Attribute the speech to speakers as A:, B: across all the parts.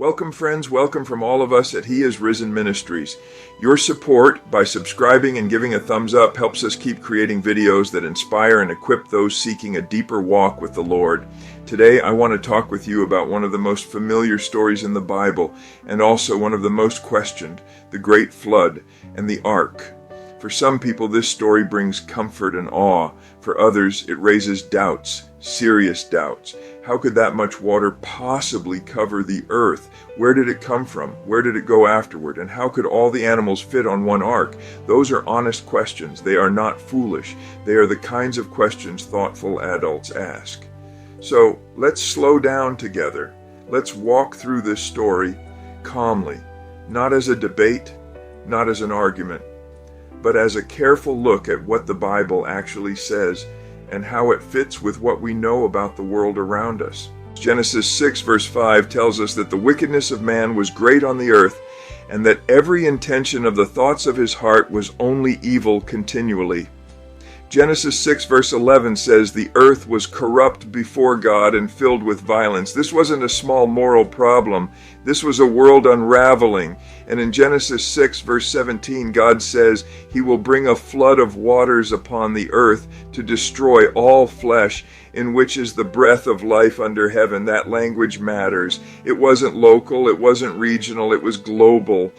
A: Welcome, friends. Welcome from all of us at He Is Risen Ministries. Your support by subscribing and giving a thumbs up helps us keep creating videos that inspire and equip those seeking a deeper walk with the Lord. Today, I want to talk with you about one of the most familiar stories in the Bible and also one of the most questioned, the Great Flood and the Ark. For some people, this story brings comfort and awe. For others, it raises doubts, serious doubts. How could that much water possibly cover the earth? Where did it come from? Where did it go afterward? And how could all the animals fit on one ark? Those are honest questions. They are not foolish. They are the kinds of questions thoughtful adults ask. So let's slow down together. Let's walk through this story calmly, not as a debate, not as an argument, but as a careful look at what the Bible actually says and how it fits with what we know about the world around us. Genesis 6 verse 5 tells us that the wickedness of man was great on the earth, and that every intention of the thoughts of his heart was only evil continually. Genesis 6 verse 11 says the earth was corrupt before God and filled with violence. This wasn't a small moral problem. This was a world unraveling. And in Genesis 6 verse 17, God says He will bring a flood of waters upon the earth to destroy all flesh, in which is the breath of life under heaven. That language matters. It wasn't local, it wasn't regional, it was global.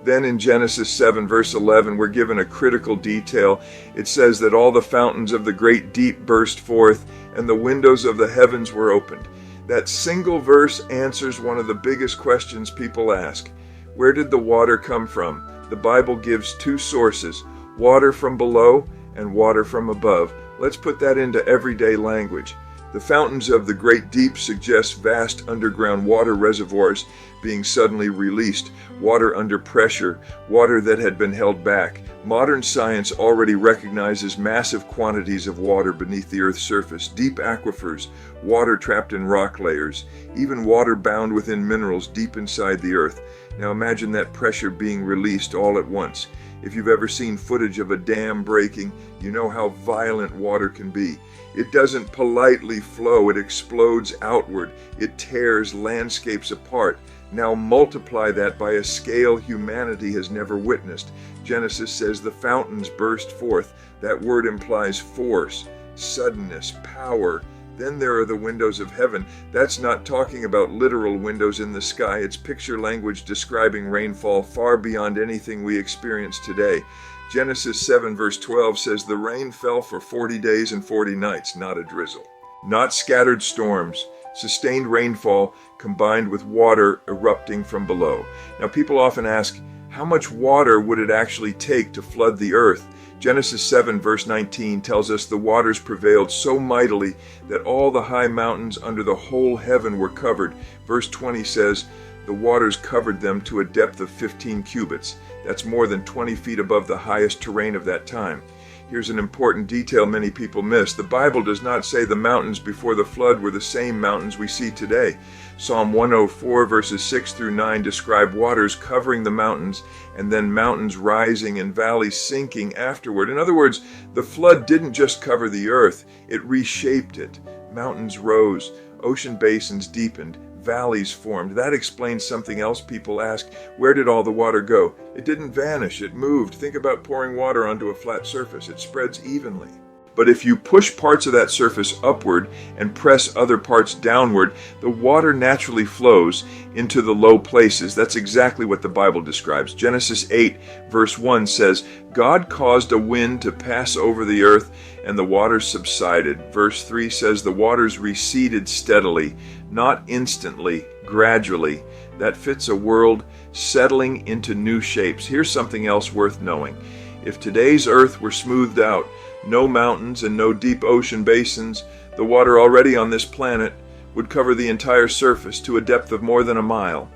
A: Then in Genesis 7 verse 11, we're given a critical detail. It says that all the fountains of the great deep burst forth, and the windows of the heavens were opened. That single verse answers one of the biggest questions people ask. Where did the water come from? The Bible gives two sources, water from below and water from above. Let's put that into everyday language. The fountains of the great deep suggest vast underground water reservoirs being suddenly released, water under pressure, water that had been held back. Modern science already recognizes massive quantities of water beneath the Earth's surface, deep aquifers, water trapped in rock layers, even water bound within minerals deep inside the Earth. Now imagine that pressure being released all at once. If you've ever seen footage of a dam breaking, you know how violent water can be. It doesn't politely flow, it explodes outward. It tears landscapes apart. Now multiply that by a scale humanity has never witnessed. Genesis says the fountains burst forth. That word implies force, suddenness, power. Then there are the windows of heaven. That's not talking about literal windows in the sky. It's picture language describing rainfall far beyond anything we experience today. Genesis 7 verse 12 says the rain fell for 40 days and 40 nights, not a drizzle. Not scattered storms, sustained rainfall combined with water erupting from below. Now people often ask, how much water would it actually take to flood the earth? Genesis 7 verse 19 tells us the waters prevailed so mightily that all the high mountains under the whole heaven were covered. Verse 20 says the waters covered them to a depth of 15 cubits. That's more than 20 feet above the highest terrain of that time. Here's an important detail many people miss. The Bible does not say the mountains before the flood were the same mountains we see today. Psalm 104 verses 6 through 9 describe waters covering the mountains and then mountains rising and valleys sinking afterward. In other words, the flood didn't just cover the earth, it reshaped it. Mountains rose, ocean basins deepened, valleys formed. That explains something else people ask. Where did all the water go? It didn't vanish, it moved. Think about pouring water onto a flat surface. It spreads evenly. But if you push parts of that surface upward and press other parts downward, the water naturally flows into the low places. That's exactly what the Bible describes. Genesis 8 verse 1 says, God caused a wind to pass over the earth, and the waters subsided. Verse 3 says the waters receded steadily, not instantly, gradually. That fits a world settling into new shapes. Here's something else worth knowing. If today's earth were smoothed out, no mountains and no deep ocean basins, the water already on this planet would cover the entire surface to a depth of more than a mile.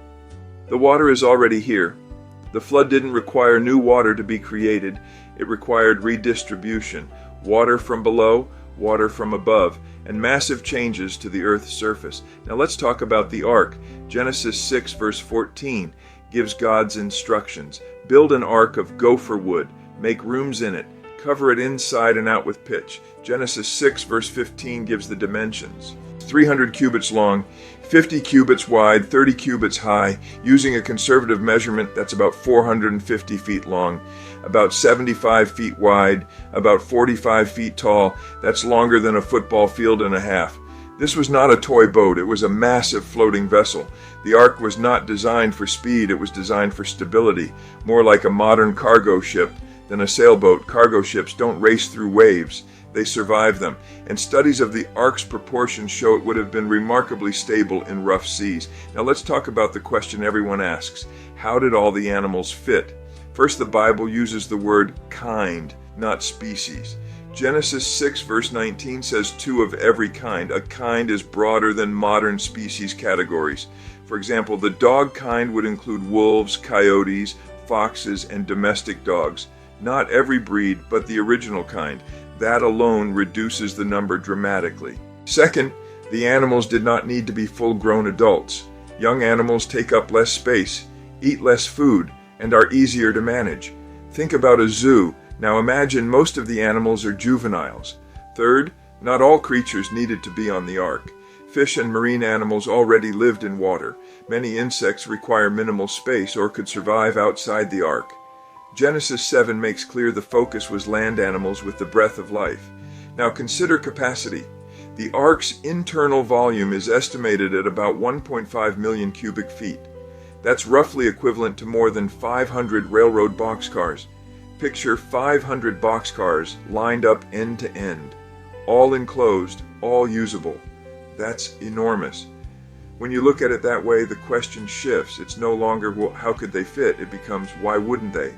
A: The water is already here. The flood didn't require new water to be created. It required redistribution. Water from below, water from above, and massive changes to the earth's surface. Now let's talk about the ark. Genesis 6 verse 14 gives God's instructions. Build an ark of gopher wood. Make rooms in it. Cover it inside and out with pitch. Genesis 6 verse 15 gives the dimensions. 300 cubits long, 50 cubits wide, 30 cubits high. Using a conservative measurement, that's about 450 feet long, about 75 feet wide, about 45 feet tall. That's longer than a football field and a half. This was not a toy boat. It was a massive floating vessel. The Ark was not designed for speed. It was designed for stability, more like a modern cargo ship than a sailboat. Cargo ships don't race through waves. They survive them. And studies of the Ark's proportions show it would have been remarkably stable in rough seas. Now let's talk about the question everyone asks. How did all the animals fit? First, the Bible uses the word kind, not species. Genesis 6 verse 19 says two of every kind. A kind is broader than modern species categories. For example, the dog kind would include wolves, coyotes, foxes, and domestic dogs. Not every breed, but the original kind. That alone reduces the number dramatically. Second, the animals did not need to be full-grown adults. Young animals take up less space, eat less food, and are easier to manage. Think about a zoo. Now imagine most of the animals are juveniles. Third, not all creatures needed to be on the Ark. Fish and marine animals already lived in water. Many insects require minimal space or could survive outside the Ark. Genesis 7 makes clear the focus was land animals with the breath of life. Now consider capacity. The Ark's internal volume is estimated at about 1.5 million cubic feet. That's roughly equivalent to more than 500 railroad boxcars. Picture 500 boxcars lined up end to end, all enclosed, all usable. That's enormous. When you look at it that way, the question shifts. It's no longer, well, how could they fit? It becomes, why wouldn't they?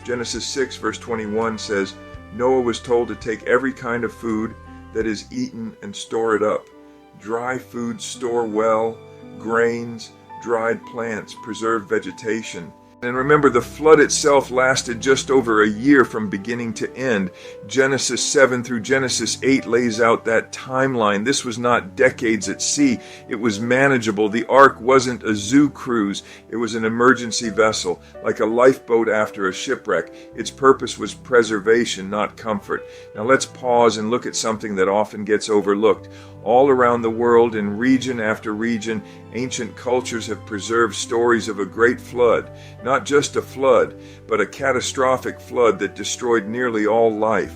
A: Genesis 6 verse 21 says, Noah was told to take every kind of food that is eaten and store it up. Dry food store well, grains, dried plants, preserved vegetation. And remember, the flood itself lasted just over a year from beginning to end. Genesis 7 through Genesis 8 lays out that timeline. This was not decades at sea. It was manageable. The Ark wasn't a zoo cruise. It was an emergency vessel, like a lifeboat after a shipwreck. Its purpose was preservation, not comfort. Now let's pause and look at something that often gets overlooked. All around the world, in region after region, ancient cultures have preserved stories of a great flood. Not just a flood, but a catastrophic flood that destroyed nearly all life.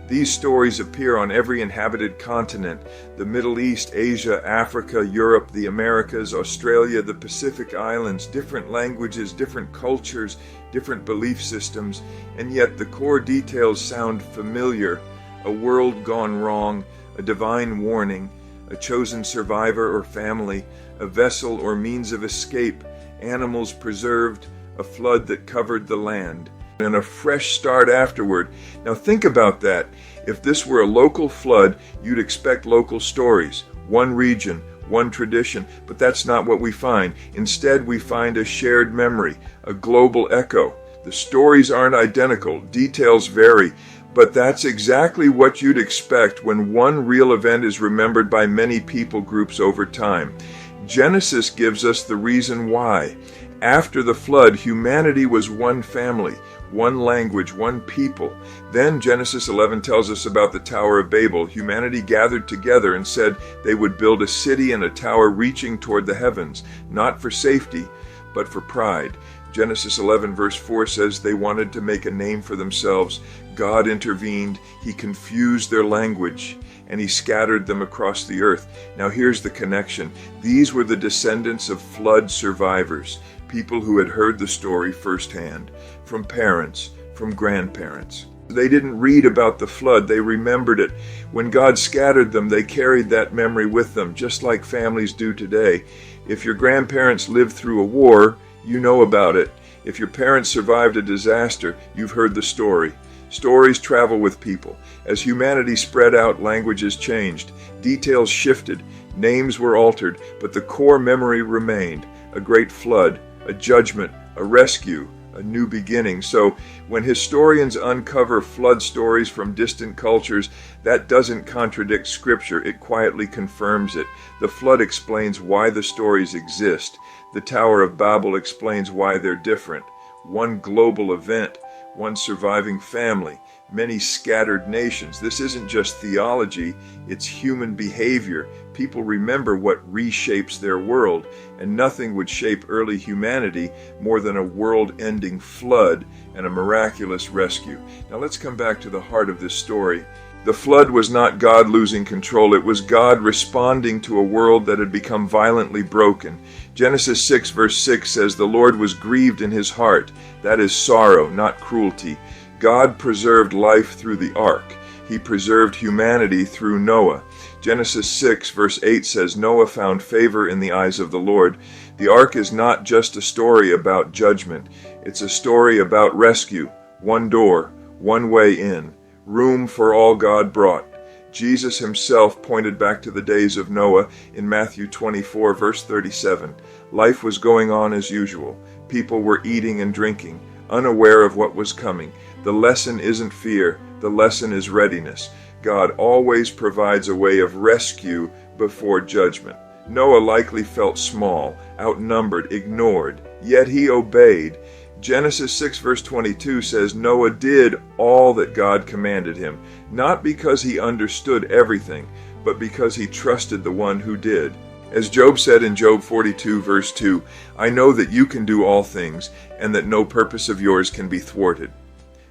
A: These stories appear on every inhabited continent: the Middle East, Asia, Africa, Europe, the Americas, Australia, the Pacific Islands, different languages, different cultures, different belief systems, and yet the core details sound familiar. A world gone wrong, a divine warning, a chosen survivor or family, a vessel or means of escape, animals preserved, a flood that covered the land, and a fresh start afterward. Now think about that. If this were a local flood, you'd expect local stories, one region, one tradition, but that's not what we find. Instead, we find a shared memory, a global echo. The stories aren't identical, details vary, but that's exactly what you'd expect when one real event is remembered by many people groups over time. Genesis gives us the reason why. After the flood, humanity was one family, one language, one people. Then Genesis 11 tells us about the Tower of Babel. Humanity gathered together and said they would build a city and a tower reaching toward the heavens, not for safety, but for pride. Genesis 11 verse 4 says they wanted to make a name for themselves. God intervened. He confused their language, and he scattered them across the earth. Now here's the connection. These were the descendants of flood survivors, people who had heard the story firsthand, from parents, from grandparents. They didn't read about the flood, they remembered it. When God scattered them, they carried that memory with them, just like families do today. If your grandparents lived through a war, you know about it. If your parents survived a disaster, you've heard the story. Stories travel with people. As humanity spread out, languages changed, details shifted, names were altered, but the core memory remained: a great flood, a judgment, a rescue, a new beginning. So when historians uncover flood stories from distant cultures, that doesn't contradict Scripture, it quietly confirms it. The flood explains why the stories exist. The Tower of Babel explains why they're different. One global event, one surviving family, many scattered nations. This isn't just theology, it's human behavior. People remember what reshapes their world, and nothing would shape early humanity more than a world-ending flood and a miraculous rescue. Now let's come back to the heart of this story. The flood was not God losing control, it was God responding to a world that had become violently broken. Genesis 6 verse 6 says, "The Lord was grieved in his heart." That is sorrow, not cruelty. God preserved life through the ark. He preserved humanity through Noah. Genesis 6 verse 8 says, "Noah found favor in the eyes of the Lord." The ark is not just a story about judgment. It's a story about rescue. One door, one way in. Room for all God brought. Jesus himself pointed back to the days of Noah in Matthew 24 verse 37. Life was going on as usual. People were eating and drinking, unaware of what was coming. The lesson isn't fear, the lesson is readiness. God always provides a way of rescue before judgment. Noah likely felt small, outnumbered, ignored, yet he obeyed. Genesis 6 verse 22 says Noah did all that God commanded him, not because he understood everything, but because he trusted the one who did. As Job said in Job 42 verse 2, "I know that you can do all things, and that no purpose of yours can be thwarted."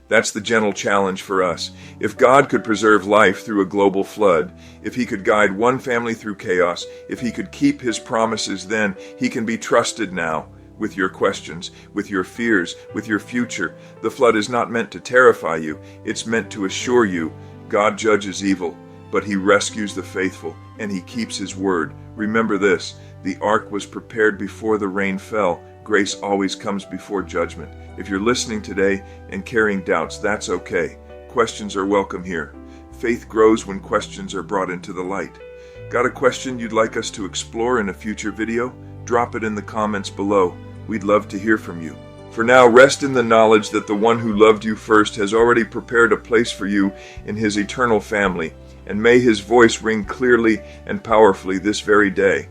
A: That's the gentle challenge for us. If God could preserve life through a global flood, if he could guide one family through chaos, if he could keep his promises then, he can be trusted now. With your questions, with your fears, with your future. The flood is not meant to terrify you. It's meant to assure you God judges evil, but he rescues the faithful, and he keeps his word. Remember this, the ark was prepared before the rain fell. Grace always comes before judgment. If you're listening today and carrying doubts, that's okay. Questions are welcome here. Faith grows when questions are brought into the light. Got a question you'd like us to explore in a future video? Drop it in the comments below. We'd love to hear from you. For now, rest in the knowledge that the one who loved you first has already prepared a place for you in his eternal family, and may his voice ring clearly and powerfully this very day.